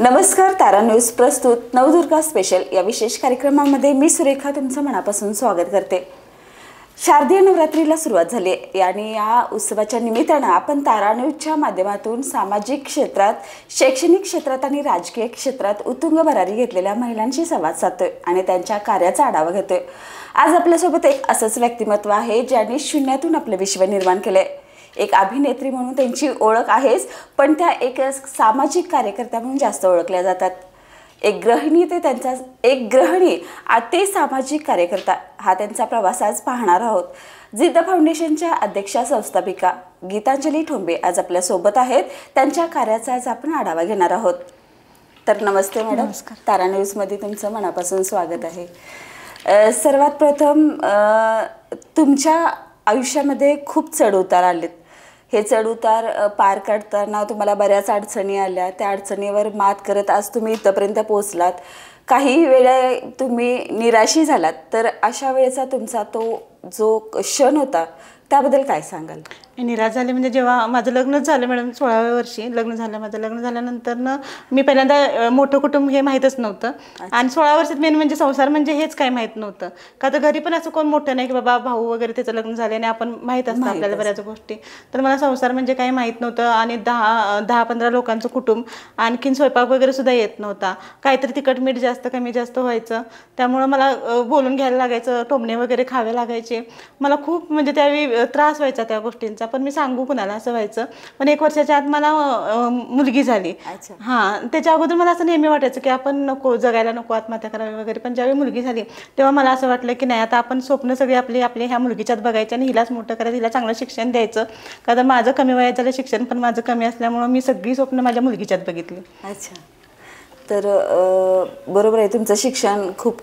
नमस्कार, तारा न्यूज प्रस्तुत नवदुर्गा स्पेशल या विशेष कार्यक्रमामध्ये मी सुरेखा तुमचं मनापासून स्वागत करते। शारदीय नवरात्रीला सुरुवात झाली आणि या उत्सवाच्या निमित्तानं आपण तारा न्यूजच्या माध्यमातून सामाजिक क्षेत्रात, शैक्षणिक क्षेत्रात आणि राजकीय क्षेत्रात उत्तुंग भरारी घेतलेल्या महिलांशी संवाद साधतोय आणि त्यांच्या कार्याचा आढावा घेतोय। आज आपल्यासोबत एक असंच व्यक्तिमत्व आहे ज्यांनी शून्यातून आपलं विश्व निर्माण केलंय। एक अभिनेत्री म्हणून त्यांची ओळख आहेच, पण त्या एक सामाजिक कार्यकर्त्या म्हणून जास्त ओळखल्या जातात। एक गृहिणी ते सामाजिक कार्यकर्ता हा त्यांचा प्रवास आज पाहणार आहोत। जिद्द फाउंडेशनच्या अध्यक्षा संस्थापिका गीतांजली ठोंबे आज आपल्या सोबत आहेत। त्यांच्या कार्याचा आज आपण आढावा घेणार आहोत। तर नमस्ते मॅडम, तारा न्यूज मध्ये तुमचं मनापासून स्वागत आहे। सर्वात प्रथम तुमच्या आयुष्यामध्ये खूप चढउतार आलेत। हे चढउतार पार करताना तुम्हाला बऱ्याच अडचणी आल्या, त्या अडचणीवर मात करत आज तुम्ही इथपर्यंत पोहोचलात। काही वेळा तुम्ही निराशी झालात, तर अशा वेळेचा तुमचा तो जो क्षण होता त्याबद्दल काय सांगाल? निराश झाले म्हणजे जेव्हा माझं लग्नच झालं मॅडम, 16व्या वर्षी लग्न झालं माझं। लग्न झाल्यानंतर मी पहिल्यांदा मोठं कुटुंब हे माहीतच नव्हतं आणि 16 वर्षात मेन म्हणजे संसार म्हणजे हेच काही माहीत नव्हतं। का तर घरी पण असं कोण मोठं नाही की बाबा भाऊ वगैरे त्याचं लग्न झाले आणि आपण माहीत असतं आपल्याला बऱ्याच गोष्टी। तर मला संसार म्हणजे काही माहीत नव्हतं आणि 10-15 लोकांचं कुटुंब, आणखीन स्वयंपाक वगैरे सुद्धा येत नव्हता। काहीतरी तिखट मीठ जास्त कमी जास्त व्हायचं, त्यामुळं मला बोलून घ्यायला लागायचं, टोमणे वगैरे खावे लागायचे। मला खूप म्हणजे त्यावेळी त्रास व्हायचा त्या गोष्टींचा, पण मी सांगू कुणाला असं व्हायचं। पण 1 वर्षाच्या आत मला मुलगी झाली। हां, त्याच्या अगोदर मला असं नेहमी वाटायचं की आपण नको जगायला, नको आत्महत्या करावी वगैरे। पण ज्यावेळी मुलगी झाली तेव्हा मला असं वाटलं की नाही, आता आपण स्वप्न सगळी आपली ह्या मुलगीच्यात बघायचं आणि हिलाच मोठं करायचं, हिला चांगलं शिक्षण द्यायचं। का तर माझं कमी वयात झालं, शिक्षण पण माझं कमी असल्यामुळं मी सगळी स्वप्न माझ्या मुलगीच्यात बघितली। अच्छा, तर बरोबर आहे, तुमचं शिक्षण खूप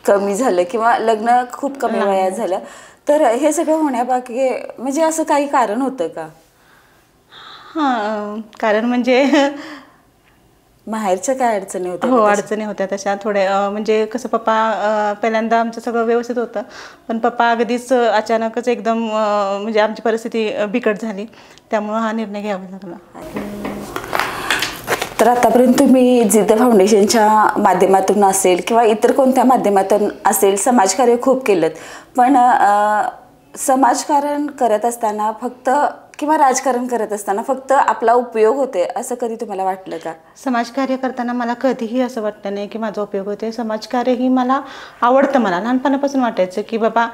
कमी झालं किंवा लग्न खूप कमी वयात झालं। तर हे सगळं होण्याबाकी म्हणजे असं काही कारण होतं का? हां, कारण म्हणजे माहेरच्या काय अडचणी होत्या? हो, अडचणी होत्या तशा थोड्या। म्हणजे कसं, पप्पा पहिल्यांदा आमचं सगळं व्यवस्थित होतं, पण पप्पा अगदीच अचानकच एकदम म्हणजे आमची परिस्थिती बिकट झाली, त्यामुळं हा निर्णय घ्यावा लागला। तर आतापर्यंत तुम्ही जिद्द फाउंडेशनच्या माध्यमातून असेल किंवा इतर कोणत्या माध्यमातून असेल समाजकार्य खूप केलं, पण समाजकारण करत असताना फक्त किंवा राजकारण करत असताना फक्त आपला उपयोग होते असं कधी तुम्हाला वाटलं का? समाजकार्य करताना मला कधीही असं वाटलं नाही की माझा उपयोग होते। समाजकार्य ही मला आवडतं। मला लहानपणापासून वाटायचं की बाबा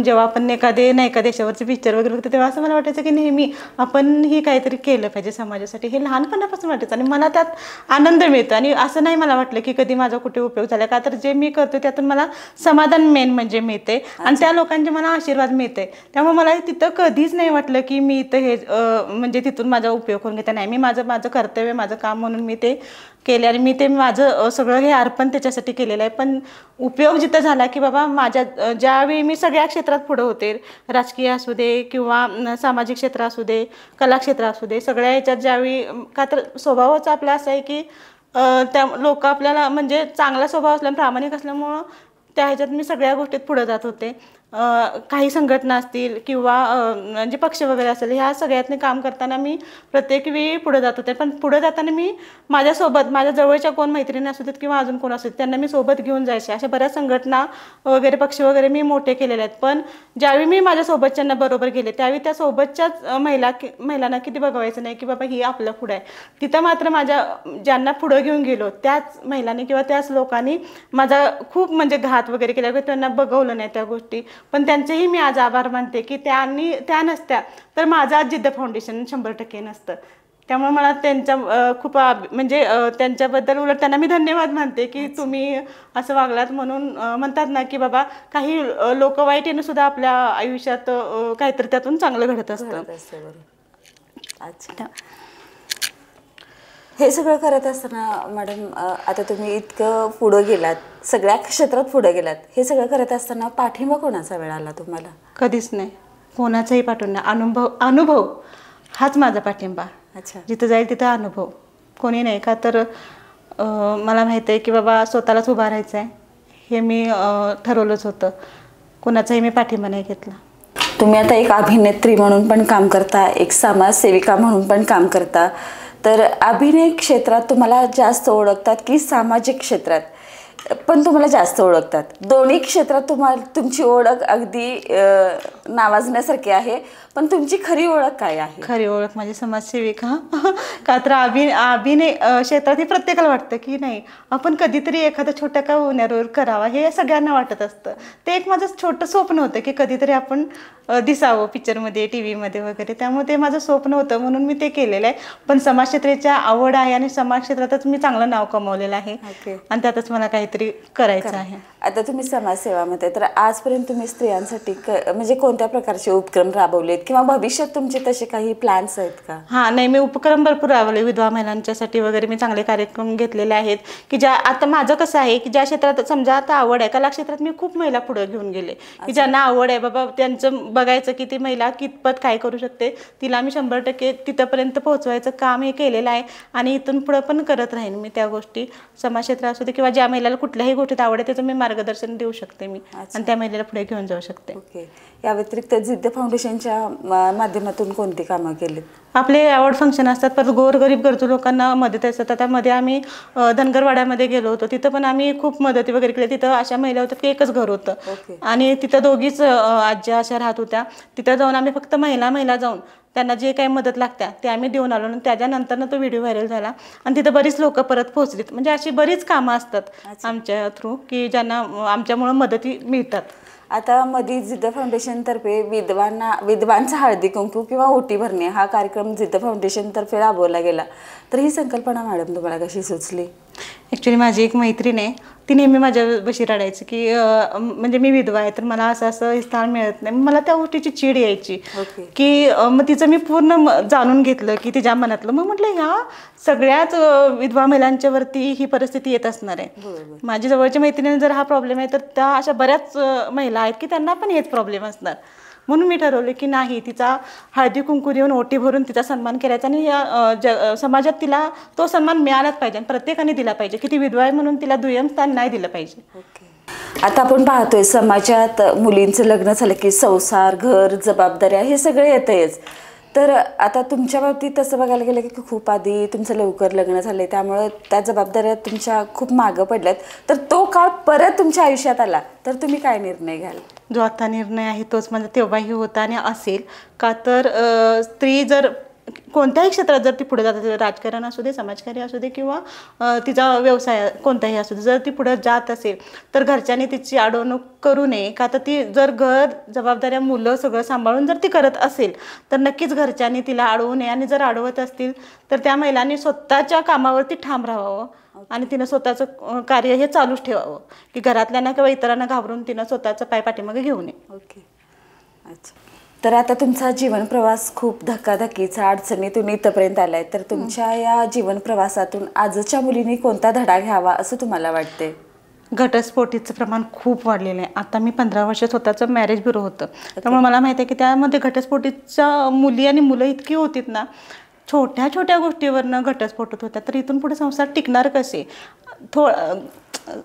जेव्हा आपण एका देशावरचे पिक्चर वगैरे बघतो तेव्हा असं मला वाटायचं की नेहमी आपण ही काहीतरी केलं पाहिजे समाजासाठी, हे लहानपणापासून वाटायचं आणि मला त्यात आनंद मिळतो। आणि असं नाही मला वाटलं की कधी माझा कुठे उपयोग झाला, का तर जे मी करतो त्यातून मला समाधान मेन म्हणजे मिळते आणि त्या लोकांचे मला आशीर्वाद मिळते। त्यामुळे मला तिथं कधीच नाही वाटलं की मी हे म्हणजे तिथून माझा उपयोग करून घेता नाही। मी माझं कर्तव्य, माझं काम म्हणून मी ते केले आणि मी ते माझं सगळं हे अर्पण त्याच्यासाठी केलेलं आहे। पण उपयोग जिथं झाला की बाबा माझ्या ज्यावेळी मी सगळ्या क्षेत्रात पुढे होते, राजकीय असू दे किंवा सामाजिक क्षेत्र असू दे, कला क्षेत्र असू दे, सगळ्या ह्याच्यात ज्यावेळी, का तर स्वभावच आपला असा आहे की त्या लोक आपल्याला म्हणजे चांगला स्वभाव असल्यामुळे, प्रामाणिक असल्यामुळं त्या ह्याच्यात मी सगळ्या गोष्टीत पुढे जात होते। काही संघटना असतील किंवा म्हणजे पक्ष वगैरे असेल, ह्या सगळ्यातनी काम करताना मी प्रत्येक वेळी पुढे जात होते। पण पुढे जाताना मी माझ्यासोबत माझ्या जवळच्या कोण मैत्रिणी असू देत किंवा अजून कोण असू देत त्यांना मी सोबत घेऊन जायचे। अशा बऱ्याच संघटना वगैरे, पक्ष वगैरे मी मोठे केलेले आहेत। पण ज्यावेळी मी माझ्या सोबतच्यांना बरोबर गेले त्यावेळी त्या सोबतच्याच महिलांना किती बघवायचं नाही की बाबा ही आपल्या पुढे आहे। तिथं मात्र माझ्या ज्यांना पुढं घेऊन गेलो त्याच महिलांनी किंवा त्याच लोकांनी माझा खूप म्हणजे घात वगैरे केला, त्यांना बघवलं नाही त्या गोष्टी। पण त्यांचेही मी आज आभार मानते की त्या नसत्या तर माझं आज जिद्द फाउंडेशन 100% नसतं। त्यामुळे मला त्यांच्या खूप म्हणजे त्यांच्याबद्दल उलट त्यांना मी धन्यवाद मानते की तुम्ही असं वागलात। म्हणून म्हणतात ना की बाबा काही लोक वाईट येणं सुद्धा आपल्या आयुष्यात काहीतरी त्यातून चांगलं घडत असतं। अच्छा, हे सगळं करत असताना मॅडम, आता तुम्ही इतकं पुढे गेलात, सगळ्या क्षेत्रात पुढे गेलात, हे सगळं करत असताना पाठिंबा कोणाचा वेळ आला तुम्हाला? कधीच नाही, कोणाचाही पाठिंबा नाही। अनुभव हाच माझा पाठिंबा। अच्छा, जिथं जाईल तिथं अनुभव, कोणी नाही। का तर मला माहिती आहे की बाबा स्वतःलाच उभा राहायचं आहे, हे मी ठरवलंच होतं। कोणाचाही मी पाठिंबा नाही घेतला। तुम्ही आता एक अभिनेत्री म्हणून पण काम करता, एक समाजसेविका म्हणून पण काम करता, तर अभिनय क्षेत्रात तुम्हाला जास्त ओळखतात की सामाजिक क्षेत्रात पण तुम्हाला जास्त ओळखतात? दोन्ही क्षेत्रात तुमची ओळख अगदी नावाजण्यासारखी आहे, पण तुमची खरी ओळख काय आहे? खरी ओळख माझी समाजसेविका. का तर अभिनय क्षेत्रात ही प्रत्येकाला वाटतं की नाही आपण कधीतरी एखादा छोटा का होण्यावर करावा, हे सगळ्यांना वाटत असतं. ते एक माझं छोटं स्वप्न होतं की कधीतरी आपण दिसावं पिक्चरमध्ये, टी व्हीमध्ये वगैरे. त्यामुळे ते माझं स्वप्न होतं म्हणून मी ते केलेलं आहे. पण समाज क्षेत्राच्या आवड आहे आणि समाज क्षेत्रातच मी चांगलं नाव कमावलेलं आहे आणि त्यातच मला काहीतरी करायचं आहे. आता तुम्ही समाजसेवामध्ये, तर आजपर्यंत तुम्ही स्त्रियांसाठी म्हणजे कोणत्या प्रकारचे उपक्रम राबवलेत किंवा भविष्यात तुमचे तसे काही प्लॅन्स आहेत का? हां, नाही, मी उपक्रम भरपूर राबवले विधवा महिलांच्यासाठी वगैरे. मी चांगले कार्यक्रम घेतलेले आहेत की ज्या आता माझं कसं आहे की ज्या क्षेत्रात समजा आता आवड आहे, कला क्षेत्रात मी खूप महिला पुढे घेऊन गेले की ज्यांना आवड आहे बाबा त्यांचं बघायचं की ती महिला कितपत काय करू शकते, तिला मी 100% तिथंपर्यंत पोहोचवायचं काम हे केलेलं आहे आणि इथून पुढं पण करत राहीन मी त्या गोष्टी. समाज क्षेत्र असू दे किंवा ज्या महिलाला कुठल्याही गोष्टीत आवड आहे त्याचं मी मार्गदर्शन देऊ शकते मी आणि त्या महिलेला पुढे घेऊन जाऊ शकते. ओके. या व्यतिरिक्त जिद्द फाउंडेशनच्या माध्यमातून कोणती कामं केलीत? आपले अवॉर्ड फंक्शन असतात, परत गोरगरीब गरजू लोकांना मदत असतात. आता मध्ये आम्ही धनगरवाड्यामध्ये गेलो होतो, तिथं पण आम्ही खूप मदती वगैरे केली. तिथं अशा महिला होत्या की एकच घर होतं आणि तिथं दोघीच आज्या अशा राहत होत्या. तिथं जाऊन आम्ही फक्त महिला जाऊन त्यांना जे काही मदत लागत्या ते आम्ही देऊन आलो आणि त्याच्यानंतरनं तो व्हिडिओ व्हायरल झाला आणि तिथं बरीच लोक परत पोहोचलीत. म्हणजे अशी बरीच कामं असतात आमच्या थ्रू की ज्यांना आमच्यामुळं मदती मिळतात. आता मध्ये जिद्द फाउंडेशनतर्फे विधवांचा हळदी कुंकू किंवा ओटी भरणे हा कार्यक्रम जिद्द फाउंडेशनतर्फे राबवला गेला. तर ही संकल्पना मॅडम तुम्हाला कशी सुचली? ॲक्च्युली माझी एक मैत्रीण आहे, ती नेहमी माझ्यापाशी रडायची की म्हणजे मी विधवा आहे तर मला असं स्थान मिळत नाही. मला त्या गोष्टीची चीड यायची की मग तिचं मी पूर्ण जाणून घेतलं की तिच्या मनातलं. मग म्हटलं ह्या सगळ्याच विधवा महिलांच्या वरती ही परिस्थिती येत असणार आहे. माझी जवळच्या मैत्रिणीने जर हा प्रॉब्लेम आहे तर त्या अशा बऱ्याच महिला आहेत की त्यांना पण हेच प्रॉब्लेम असणार. म्हणून मी ठरवलं की नाही, तिचा हळदी कुंकू देऊन ओटी भरून तिचा सन्मान करायचा आणि या समाजात तिला तो सन्मान मिळालाच पाहिजे आणि प्रत्येकाने दिला पाहिजे की ती विधवा आहे म्हणून तिला दुय्यम स्थान नाही दिलं पाहिजे. आता आपण पाहतोय समाजात मुलींचं लग्न झालं की संसार, घर, जबाबदाऱ्या हे सगळे येतंच. तर आता तुमच्या बाबतीत तसं बघायला गेलं की खूप आधी तुमचं लवकर लग्न झालंय, त्यामुळे त्या जबाबदाऱ्या तुमच्या खूप मागं पडल्यात. तर तो काळ परत तुमच्या आयुष्यात आला तर तुम्ही काय निर्णय घ्याल? जो आता निर्णय आहे तोच माझा तेव्हाही होता आणि असेल. का तर स्त्री जर कोणत्याही क्षेत्रात जर ती पुढे जात असेल, राजकारण असू दे, समाजकार्य असू दे किंवा तिचा व्यवसाय कोणताही असू दे, जर ती पुढे जात असेल तर घरच्यांनी तिची अडवणूक करू नये. का तर ती जर घर, जबाबदाऱ्या, मुलं सगळं सांभाळून जर ती करत असेल तर नक्कीच घरच्यांनी तिला अडवू नये आणि जर अडवत असतील तर त्या महिलांनी स्वतःच्या कामावरती ठाम राहावं आणि तिनं स्वतःचं कार्य हे चालूच ठेवावं की घरातल्यांना किंवा इतरांना घाबरून तिनं स्वतःचं पाय पाठीमागे घेऊ नये. ओके. अच्छा. तर आता तुमचा जीवन प्रवास खूप धक्काधक्कीचा, अडचणीतून इथंपर्यंत आलाय. तर तुमच्या या जीवन प्रवासातून आजच्या मुलींनी कोणता धडा घ्यावा असं तुम्हाला वाटते? घटस्फोटीचं प्रमाण खूप वाढलेलं आहे. आता मी 15 वर्ष स्वतःचं मॅरेज ब्युरो होतं, त्यामुळे मला माहिती आहे की त्यामध्ये घटस्फोटीच्या मुली आणि मुलं इतकी होतीत ना, छोट्या छोट्या गोष्टीवरनं घटस्फोट होत होत्या. तर इथून पुढे संसार टिकणार कसे?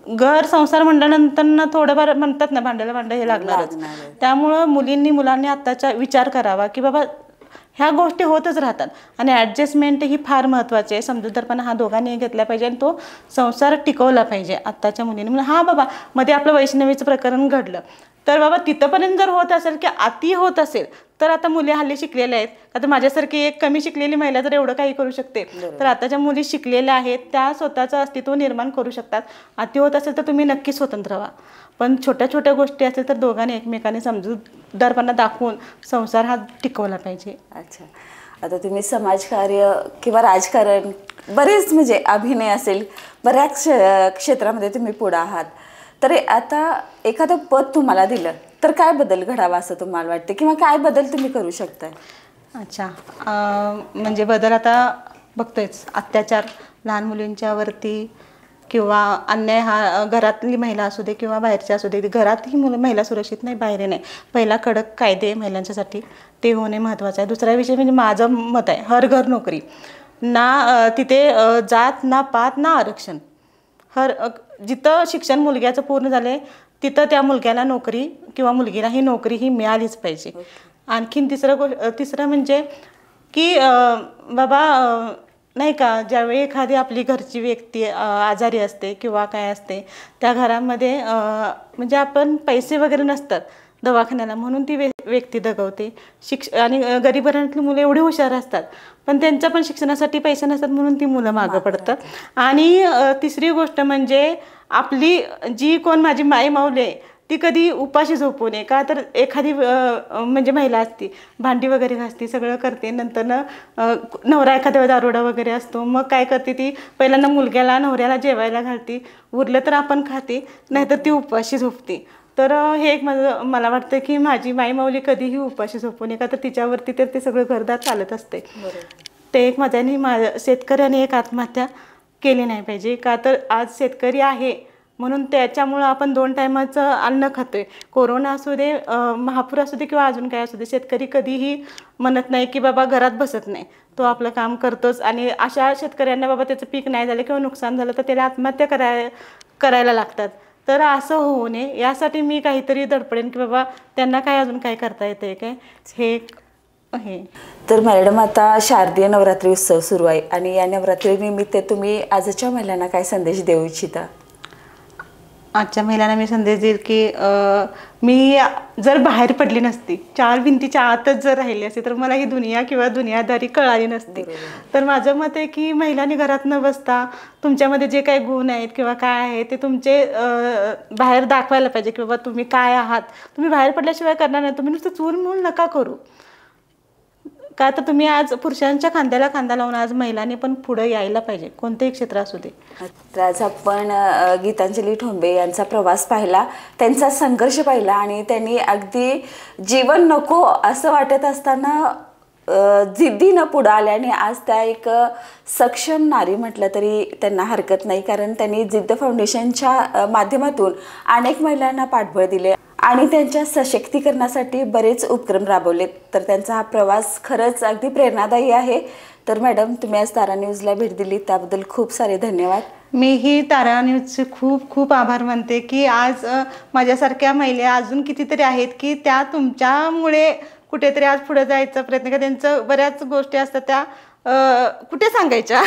घर संसार म्हटल्यानंतर ना थोडंफार म्हणतात ना, भांड्याला भांडं हे लागणारच. त्यामुळं मुलांनी आत्ताचा विचार करावा की बाबा ह्या गोष्टी होतच राहतात आणि ॲडजस्टमेंट ही फार महत्त्वाची आहे. समजूतदारपणा हा दोघांनी घेतला पाहिजे आणि तो संसार टिकवला पाहिजे आत्ताच्या मुलींनी. म्हणजे हां बाबा, मध्ये आपलं वैष्णवीचं प्रकरण घडलं तर बाबा तिथंपर्यंत जर होत असेल की अति होत असेल तर आता मुली हल्ली शिकलेल्या आहेत. आता माझ्यासारखी एक कमी शिकलेली महिला जर एवढं काही करू शकते तर आताच्या मुली शिकलेल्या आहेत, त्या स्वतःचं अस्तित्व निर्माण करू शकतात. अति होत असेल तर तुम्ही नक्की स्वतंत्र व्हा. पण छोट्या छोट्या गोष्टी असतील तर दोघांनी एकमेकांनी समजूतदारपणा दाखवून संसार हा टिकवला पाहिजे. अच्छा. आता तुम्ही समाजकार्य किंवा राजकारण, बरेच म्हणजे अभिनय असेल, बऱ्याच क्षेत्रामध्ये तुम्ही पुढे आहात. तर आता एखादं पद तुम्हाला दिलं तर काय बदल घडावा असं तुम्हाला वाटते किंवा काय बदल तुम्ही करू शकताय? अच्छा. म्हणजे बदल आता बघतोयच, अत्याचार लहान मुलींच्यावरती किंवा अन्याय हा घरातली महिला असू दे किंवा बाहेरच्या असू दे, घरातही महिला सुरक्षित नाही, बाहेर नाही. पहिला कडक कायदे महिलांच्यासाठी ते होणे महत्त्वाचं आहे. दुसरा विषय म्हणजे माझं मत आहे, हर घर नोकरी ना, तिथे जात ना पात ना आरक्षण. जिथं शिक्षण मुलग्याचं पूर्ण झाले तिथं त्या मुलग्याला नोकरी किंवा मुलगीला ही नोकरी ही मिळालीच पाहिजे. आणखीन तिसरं म्हणजे की बाबा नाही का, ज्यावेळी एखादी आपली घरची व्यक्ती आजारी असते किंवा काय असते, त्या घरामध्ये म्हणजे आपण पैसे वगैरे नसतात दवाखान्याला म्हणून ती व्यक्ती दगवते. आणि गरीब घराण्यातली मुलं एवढी हुशार असतात पण त्यांच्या पण शिक्षणासाठी पैसे नसतात म्हणून ती मुलं मागं पडतात. आणि तिसरी गोष्ट म्हणजे आपली जी कोण माझी माऊली आहे ती कधी उपाशी झोपू नये. का तर एखादी म्हणजे महिला असती, भांडी वगैरे घासती, सगळं करते, नंतर नवरा एखाद्या दारोडा वगैरे असतो, मग काय करते ती, पहिल्यांदा मुलग्याला नवऱ्याला जेवायला घालते, उरलं तर आपण खाते, नाहीतर ती उपाशी झोपते. तर हे एक मला वाटतं की माझी माऊली कधीही उपाशी झोपू नये, का तर तिच्यावरती तर ते सगळं घरदार चालत असते. ते एक शेतकऱ्याने एक आत्महत्या केली नाही पाहिजे. का तर आज शेतकरी आहे म्हणून त्याच्यामुळं आपण 2 टायमाचं अन्न खातोय. कोरोना असू दे, महापूर असू दे किंवा अजून काय असू दे, शेतकरी कधीही म्हणत नाही की बाबा घरात बसत नाही, तो आपलं काम करतोच. आणि अशा शेतकऱ्यांना बाबा त्याचं पीक नाही झालं किंवा नुकसान झालं तर त्याला आत्महत्या करायला लागतात. तर असं होऊ नये यासाठी मी काहीतरी धडपडेन की बाबा त्यांना काय अजून काय करता येते काय हे. तर मॅडम, आता शारदीय नवरात्री उत्सव सुरू आहे आणि या नवरात्रीनिमित्त तुम्ही आजच्या महिलांना काय संदेश देऊ इच्छिता? आजच्या महिलांना मी संदेश देईल की मी जर बाहेर पडली नसती, 4 भिंतीच्या आतच जर राहिली असती तर मला ही दुनिया किंवा दुनियादारी कळाली नसती. तर माझं मत आहे की महिलांनी घरात न बसता तुमच्यामध्ये जे काही गुण आहेत किंवा काय आहे ते तुमचे बाहेर दाखवायला पाहिजे की बाबा तुम्ही काय आहात. तुम्ही बाहेर पडल्याशिवाय करणार नाही. तुम्ही नुसतं चूल मूल नका करू. का तर तुम्ही आज पुरुषांच्या खांद्याला खांदा लावून आज महिलांनी पण पुढे यायला पाहिजे, कोणतेही क्षेत्र असू दे. तर आज आपण गीतांजली ठोंबे यांचा प्रवास पाहिला, त्यांचा संघर्ष पाहिला आणि त्यांनी अगदी जीवन नको असं वाटत असताना जिद्दीनं पुढं आल्याने आज त्या एक सक्षम नारी म्हटलं तरी त्यांना हरकत नाही. कारण त्यांनी जिद्द फाउंडेशनच्या माध्यमातून अनेक महिलांना पाठबळ दिले आणि त्यांच्या सशक्तीकरणासाठी बरेच उपक्रम राबवलेत. तर त्यांचा हा प्रवास खरंच अगदी प्रेरणादायी आहे. तर मॅडम, तुम्ही आज तारा न्यूजला भेट दिली त्याबद्दल खूप सारे धन्यवाद. मीही तारा न्यूजचे खूप खूप आभार मानते की आज माझ्यासारख्या महिला अजून कितीतरी आहेत की त्या तुमच्यामुळे कुठेतरी आज पुढे जायचा प्रयत्न करतात. त्यांचं बऱ्याच गोष्टी असतात त्या कुठे सांगायच्या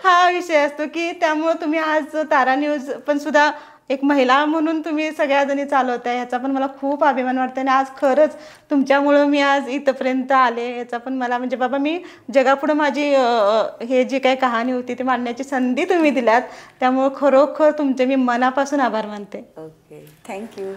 हा विषय असतो की त्यामुळं तुम्ही आज तारा न्यूज पण सुद्धा एक महिला म्हणून तुम्ही सगळ्या जणी चालवताय, ह्याचा पण मला खूप अभिमान वाटतो. आणि आज खरंच तुमच्यामुळं मी आज इथंपर्यंत आले, याचा पण मला म्हणजे बाबा मी जगापुढं माझी हे जी काही कहाणी होती ती मांडण्याची संधी तुम्ही दिल्यात, त्यामुळं खरोखर तुमचे मी मनापासून आभार मानते. Okay, thank you.